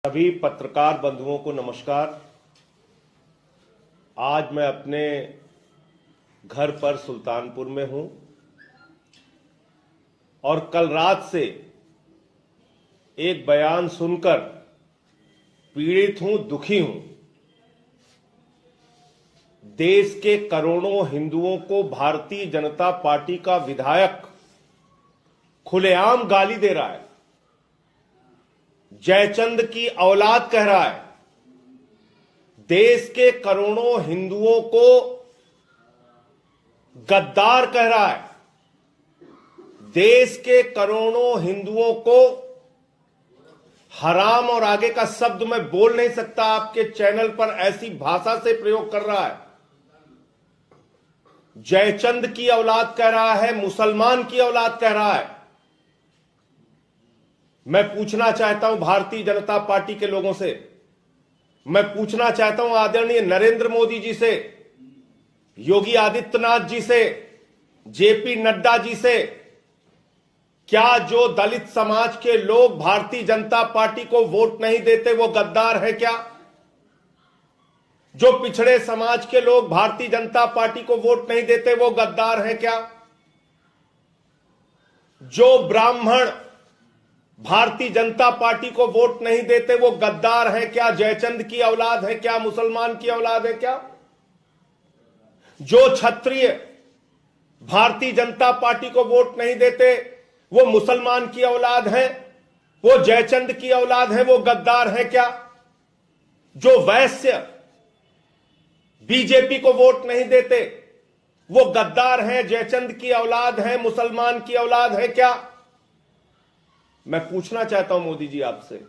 सभी पत्रकार बंधुओं को नमस्कार। आज मैं अपने घर पर सुल्तानपुर में हूं और कल रात से एक बयान सुनकर पीड़ित हूं, दुखी हूं। देश के करोड़ों हिंदुओं को भारतीय जनता पार्टी का विधायक खुलेआम गाली दे रहा है, जयचंद की औलाद कह रहा है। देश के करोड़ों हिंदुओं को गद्दार कह रहा है। देश के करोड़ों हिंदुओं को हराम और आगे का शब्द मैं बोल नहीं सकता, आपके चैनल पर ऐसी भाषा से प्रयोग कर रहा है। जयचंद की औलाद कह रहा है, मुसलमान की औलाद कह रहा है। मैं पूछना चाहता हूं भारतीय जनता पार्टी के लोगों से, मैं पूछना चाहता हूं आदरणीय नरेंद्र मोदी जी से, योगी आदित्यनाथ जी से, जेपी नड्डा जी से, क्या जो दलित समाज के लोग भारतीय जनता पार्टी को वोट नहीं देते वो गद्दार है क्या? जो पिछड़े समाज के लोग भारतीय जनता पार्टी को वोट नहीं देते वो गद्दार है क्या? जो ब्राह्मण भारतीय जनता पार्टी को वोट नहीं देते वो गद्दार है क्या? जयचंद की औलाद है क्या? मुसलमान की औलाद है क्या? जो क्षत्रिय भारतीय जनता पार्टी को वोट नहीं देते वो मुसलमान की औलाद है, वो जयचंद की औलाद है, वो गद्दार है क्या? जो वैश्य बीजेपी को वोट नहीं देते वो गद्दार है, जयचंद की औलाद है, मुसलमान की औलाद है क्या? मैं पूछना चाहता हूं मोदी जी आपसे,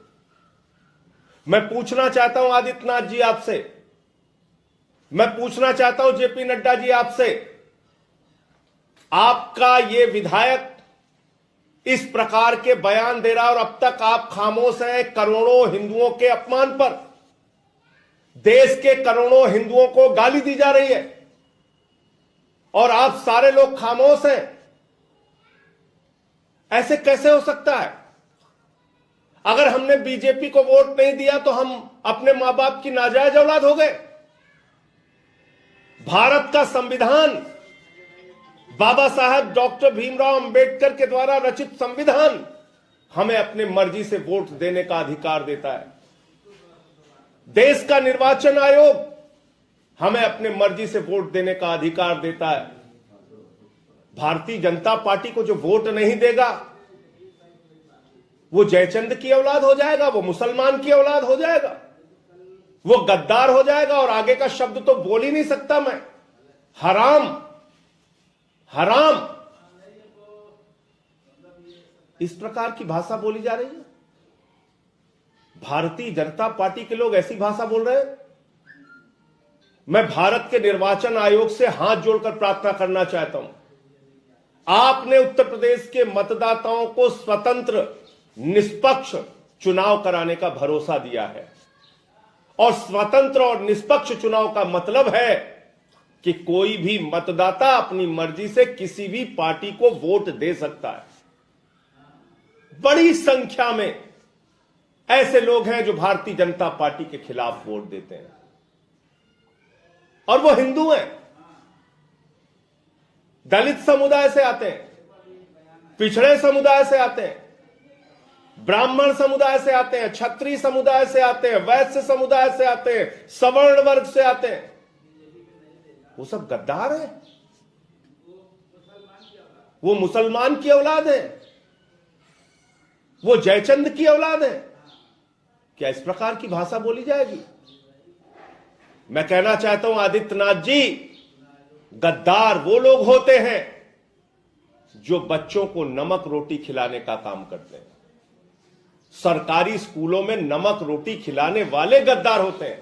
मैं पूछना चाहता हूं आदित्यनाथ जी आपसे, मैं पूछना चाहता हूं जेपी नड्डा जी आपसे, आपका ये विधायक इस प्रकार के बयान दे रहा है और अब तक आप खामोश हैं करोड़ों हिंदुओं के अपमान पर। देश के करोड़ों हिंदुओं को गाली दी जा रही है और आप सारे लोग खामोश हैं। ऐसे कैसे हो सकता है? अगर हमने बीजेपी को वोट नहीं दिया तो हम अपने मां बाप की नाजायज औलाद हो गए। भारत का संविधान, बाबा साहब डॉक्टर भीमराव अंबेडकर के द्वारा रचित संविधान हमें अपने मर्जी से वोट देने का अधिकार देता है। देश का निर्वाचन आयोग हमें अपने मर्जी से वोट देने का अधिकार देता है। भारतीय जनता पार्टी को जो वोट नहीं देगा वो जयचंद की औलाद हो जाएगा, वो मुसलमान की औलाद हो जाएगा, वो गद्दार हो जाएगा और आगे का शब्द तो बोल ही नहीं सकता मैं। हराम, हराम, इस प्रकार की भाषा बोली जा रही है। भारतीय जनता पार्टी के लोग ऐसी भाषा बोल रहे हैं। मैं भारत के निर्वाचन आयोग से हाथ जोड़कर प्रार्थना करना चाहता हूं। आपने उत्तर प्रदेश के मतदाताओं को स्वतंत्र निष्पक्ष चुनाव कराने का भरोसा दिया है और स्वतंत्र और निष्पक्ष चुनाव का मतलब है कि कोई भी मतदाता अपनी मर्जी से किसी भी पार्टी को वोट दे सकता है। बड़ी संख्या में ऐसे लोग हैं जो भारतीय जनता पार्टी के खिलाफ वोट देते हैं और वो हिंदू हैं, दलित समुदाय से आते हैं, पिछड़े समुदाय से आते हैं, ब्राह्मण समुदाय से आते हैं, क्षत्रिय समुदाय से आते हैं, वैश्य समुदाय से आते हैं, सवर्ण वर्ग से आते हैं। वो सब गद्दार हैं, वो मुसलमान की औलाद है, वो जयचंद की औलाद है। क्या इस प्रकार की भाषा बोली जाएगी? मैं कहना चाहता हूं आदित्यनाथ जी, गद्दार वो लोग होते हैं जो बच्चों को नमक रोटी खिलाने का काम करते हैं। सरकारी स्कूलों में नमक रोटी खिलाने वाले गद्दार होते हैं,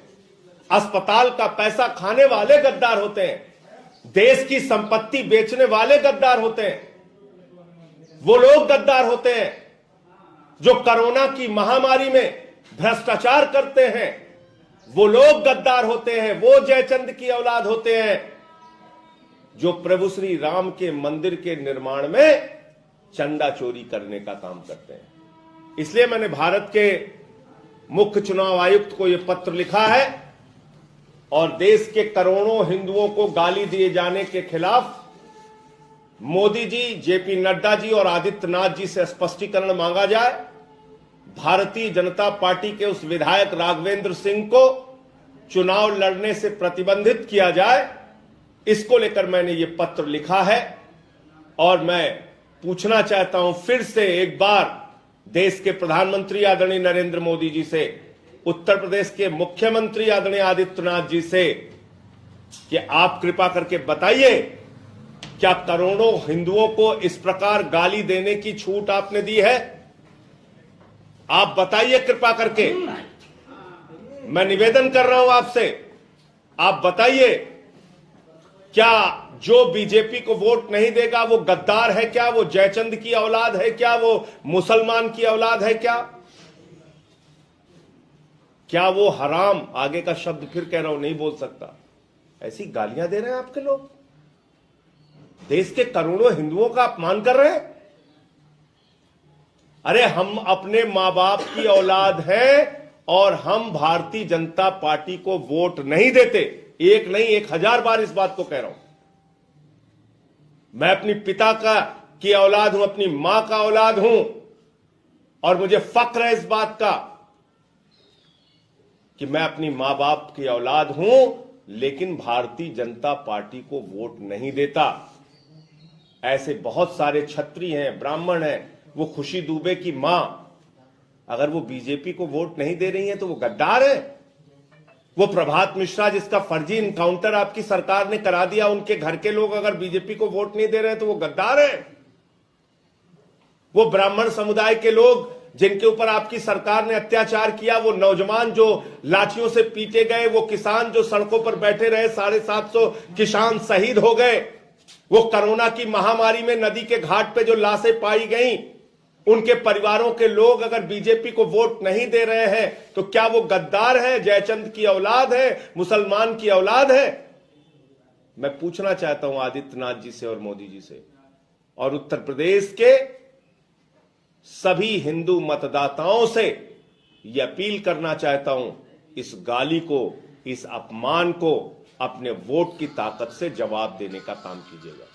अस्पताल का पैसा खाने वाले गद्दार होते हैं, देश की संपत्ति बेचने वाले गद्दार होते हैं। वो लोग गद्दार होते हैं जो कोरोना की महामारी में भ्रष्टाचार करते हैं, वो लोग गद्दार होते हैं। वो जयचंद की औलाद होते हैं जो प्रभु श्री राम के मंदिर के निर्माण में चंदा चोरी करने का काम करते हैं। इसलिए मैंने भारत के मुख्य चुनाव आयुक्त को यह पत्र लिखा है और देश के करोड़ों हिंदुओं को गाली दिए जाने के खिलाफ मोदी जी, जेपी नड्डा जी और आदित्यनाथ जी से स्पष्टीकरण मांगा जाए। भारतीय जनता पार्टी के उस विधायक राघवेंद्र सिंह को चुनाव लड़ने से प्रतिबंधित किया जाए। इसको लेकर मैंने ये पत्र लिखा है और मैं पूछना चाहता हूं फिर से एक बार देश के प्रधानमंत्री आदरणीय नरेंद्र मोदी जी से, उत्तर प्रदेश के मुख्यमंत्री आदरणीय आदित्यनाथ जी से कि आप कृपा करके बताइए, क्या करोड़ों हिंदुओं को इस प्रकार गाली देने की छूट आपने दी है? आप बताइए कृपा करके, मैं निवेदन कर रहा हूं आपसे, आप बताइए, क्या जो बीजेपी को वोट नहीं देगा वो गद्दार है क्या? वो जयचंद की औलाद है क्या? वो मुसलमान की औलाद है क्या? क्या वो हराम, आगे का शब्द फिर कह रहा हूं नहीं बोल सकता, ऐसी गालियां दे रहे हैं आपके लोग? देश के करोड़ों हिंदुओं का अपमान कर रहे हैं। अरे हम अपने मां बाप की औलाद हैं और हम भारतीय जनता पार्टी को वोट नहीं देते। एक नहीं 1000 बार इस बात को कह रहा हूं। मैं अपनी पिता की औलाद हूं, अपनी मां का औलाद हूं और मुझे फक्र है इस बात का कि मैं अपनी मां बाप की औलाद हूं, लेकिन भारतीय जनता पार्टी को वोट नहीं देता। ऐसे बहुत सारे क्षत्रिय हैं, ब्राह्मण हैं। वो खुशी दुबे की मां अगर वो बीजेपी को वोट नहीं दे रही है तो वो गद्दार है। वो प्रभात मिश्रा जिसका फर्जी इनकाउंटर आपकी सरकार ने करा दिया, उनके घर के लोग अगर बीजेपी को वोट नहीं दे रहे तो वो गद्दार है। वो ब्राह्मण समुदाय के लोग जिनके ऊपर आपकी सरकार ने अत्याचार किया, वो नौजवान जो लाठियों से पीटे गए, वो किसान जो सड़कों पर बैठे रहे, 750 किसान शहीद हो गए, वो कोरोना की महामारी में नदी के घाट पे जो लाशें पाई गईं, उनके परिवारों के लोग अगर बीजेपी को वोट नहीं दे रहे हैं तो क्या वो गद्दार है, जयचंद की औलाद है, मुसलमान की औलाद है? मैं पूछना चाहता हूं आदित्यनाथ जी से और मोदी जी से और उत्तर प्रदेश के सभी हिंदू मतदाताओं से यह अपील करना चाहता हूं, इस गाली को, इस अपमान को अपने वोट की ताकत से जवाब देने का काम कीजिएगा।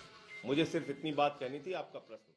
मुझे सिर्फ इतनी बात कहनी थी। आपका प्रश्न।